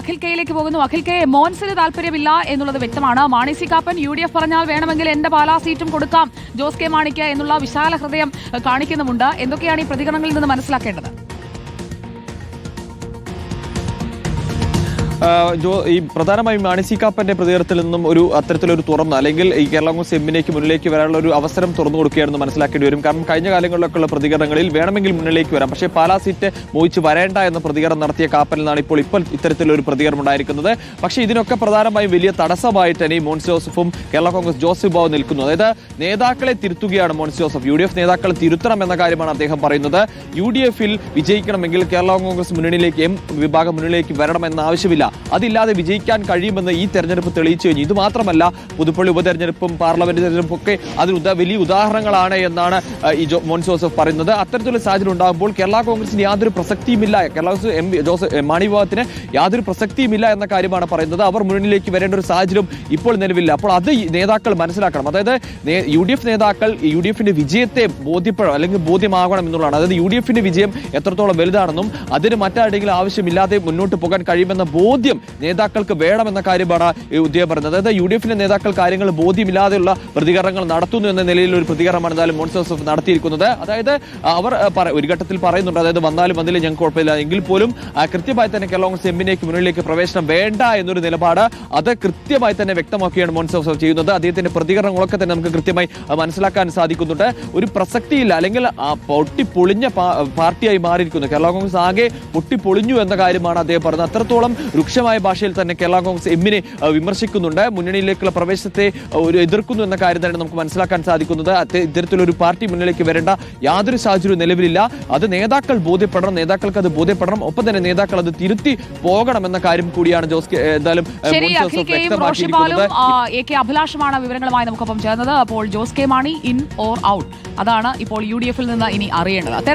അഖിൽ കെയിലേക്ക് പോകുന്നു. അഖിൽ കെ, മോൻസിന് താല്പര്യമില്ല എന്നുള്ളത് വ്യക്തമാണ്. മാണി സി കാപ്പൻ UDF പറഞ്ഞാൽ വേണമെങ്കിൽ എന്റെ പാലാ സീറ്റും കൊടുക്കാം ജോസ് കെ മാണിക്ക് എന്നുള്ള വിശാല ഹൃദയം കാണിക്കുന്നുമുണ്ട്. എന്തൊക്കെയാണ് ഈ പ്രതികരണങ്ങളിൽ നിന്ന് മനസ്സിലാക്കേണ്ടത്? ഈ പ്രധാനമായും മാണി സി കാപ്പന്റെ പ്രതികരണത്തിൽ നിന്നും അത്തരത്തിലൊരു തുറന്ന അല്ലെങ്കിൽ ഈ കേരള കോൺഗ്രസ് എമ്മിലേക്ക് മുന്നിലേക്ക് വരാനുള്ള ഒരു അവസരം തുറന്നു കൊടുക്കുകയാണെന്ന് മനസ്സിലാക്കേണ്ടി വരും. കാരണം കഴിഞ്ഞ കാലങ്ങളിലൊക്കെയുള്ള പ്രതികരണങ്ങളിൽ വേണമെങ്കിൽ മുന്നിലേക്ക് വരാം, പക്ഷേ പാലാ സീറ്റ് മോഹിച്ച് വരേണ്ട എന്ന പ്രതികരണം നടത്തിയ കാപ്പനിൽ നിന്നാണ് ഇപ്പോൾ ഇത്തരത്തിലൊരു പ്രതികരണം ഉണ്ടായിരിക്കുന്നത്. പക്ഷേ ഇതിനൊക്കെ പ്രധാനമായും വലിയ തടസ്സമായിട്ട് തന്നെ മോൻസ് ജോസഫും കേരള കോൺഗ്രസ് ജോസഫ് ബാബു നിൽക്കുന്നു. അതായത് നേതാക്കളെ തിരുത്തുകയാണ് മോൻസ് ജോസഫ്. UDF നേതാക്കളെ തിരുത്തണം എന്ന കാര്യമാണ് അദ്ദേഹം പറയുന്നത്. UDF-ൽ വിജയിക്കണമെങ്കിൽ കേരള കോൺഗ്രസ് മുന്നണിയിലേക്ക് വിഭാഗം മുന്നണിയിലേക്ക് വരണമെന്ന ആവശ്യമില്ല. അതില്ലാതെ വിജയിക്കാൻ കഴിയുമെന്ന് ഈ തെരഞ്ഞെടുപ്പ് തെളിയിച്ചു കഴിഞ്ഞു. ഇത് മാത്രമല്ല, പുതുപ്പള്ളി ഉപതെരഞ്ഞെടുപ്പും പാർലമെന്റ് തെരഞ്ഞെടുപ്പും ഒക്കെ അതിന് വലിയ ഉദാഹരണങ്ങളാണ് എന്നാണ് ഈ മോൻസ് ജോസഫ് പറയുന്നത്. അത്തരത്തിലുള്ള സാഹചര്യം ഉണ്ടാകുമ്പോൾ കേരള കോൺഗ്രസിന് യാതൊരു പ്രസക്തിയുമില്ല, കേരള കോൺഗ്രസ് മാണി വിഭാഗത്തിന് യാതൊരു പ്രസക്തിയുമില്ല എന്ന കാര്യമാണ് പറയുന്നത്. അവർ മുന്നണിയിലേക്ക് വരേണ്ട ഒരു സാഹചര്യം ഇപ്പോൾ നിലവില്ല. അപ്പോൾ അത് നേതാക്കൾ മനസ്സിലാക്കണം. അതായത് UDF നേതാക്കൾ UDF-ന്റെ വിജയത്തെ ബോധ്യപ്പെടണം അല്ലെങ്കിൽ ബോധ്യമാകണം എന്നുള്ളതാണ്. അതായത് UDF-ന്റെ വിജയം എത്രത്തോളം വലുതാണെന്നും അതിന് മറ്റാരുടെയെങ്കിലും ആവശ്യമില്ലാതെ മുന്നോട്ട് പോകാൻ കഴിയുമെന്ന ബോധ്യം നേതാക്കൾക്ക് വേണമെന്ന കാര്യമാണ് ഉദയം പറയുന്നത്. അതായത് UDF-ന്റെ നേതാക്കൾ കാര്യങ്ങൾ ബോധ്യമില്ലാതെയുള്ള പ്രതികരണങ്ങൾ നടത്തുന്നു എന്ന നിലയിൽ ഒരു പ്രതികരണമാണ് എന്തായാലും മോൻസ് ജോസഫ് നടത്തിയിരിക്കുന്നത്. അതായത് അവർ ഒരു ഘട്ടത്തിൽ പറയുന്നുണ്ട്, അതായത് വന്നാലും വന്നില്ല ഞങ്ങൾക്ക് കുഴപ്പമില്ല, എങ്കിൽ പോലും കൃത്യമായി തന്നെ കേരള കോൺഗ്രസ് എമ്മിലേക്ക് മുന്നിലേക്ക് പ്രവേശനം വേണ്ട എന്നൊരു നിലപാട് അത് കൃത്യമായി തന്നെ വ്യക്തമാക്കുകയാണ് മോൻസ് ജോസഫ് ചെയ്യുന്നത്. അദ്ദേഹത്തിന്റെ പ്രതികരണങ്ങളൊക്കെ തന്നെ നമുക്ക് കൃത്യമായി മനസ്സിലാക്കാൻ സാധിക്കുന്നുണ്ട്. ഒരു പ്രസക്തിയില്ല അല്ലെങ്കിൽ പൊട്ടിപ്പൊളിഞ്ഞ പാർട്ടിയായി മാറിയിരിക്കുന്നു കേരള കോൺഗ്രസ്, ആകെ പൊട്ടിപ്പൊളിഞ്ഞു എന്ന കാര്യമാണ് അദ്ദേഹം പറഞ്ഞത്. അത്രത്തോളം രൂക്ഷമായ ഭാഷയിൽ തന്നെ കേരള കോൺഗ്രസ് എമ്മിനെ വിമർശിക്കുന്നുണ്ട്. മുന്നണിയിലേക്കുള്ള പ്രവേശത്തെ എതിർക്കുന്നു എന്ന കാര്യം തന്നെ നമുക്ക് മനസ്സിലാക്കാൻ സാധിക്കുന്നത്. ഇത്തരത്തിലൊരു പാർട്ടി മുന്നിലേക്ക് വരേണ്ട യാതൊരു സാഹചര്യവും നിലവിലില്ല. അത് നേതാക്കൾ ബോധ്യപ്പെടണം, നേതാക്കൾക്ക് അത് ബോധ്യപ്പെടണം, ഒപ്പം തന്നെ നേതാക്കൾ അത് തിരുത്തി പോകണം എന്ന കാര്യം കൂടിയാണ് എന്തായാലും വ്യക്തമാക്കിയിരിക്കുന്നത്. അഭിലാഷമാണ് വിവരങ്ങളുമായി നമുക്കൊപ്പം ചേർന്നത്. അപ്പോൾ Jose K Mani in or out, അതാണ് ഇപ്പോൾ UDF-ൽ നിന്ന് ഇനി അറിയേണ്ടത്.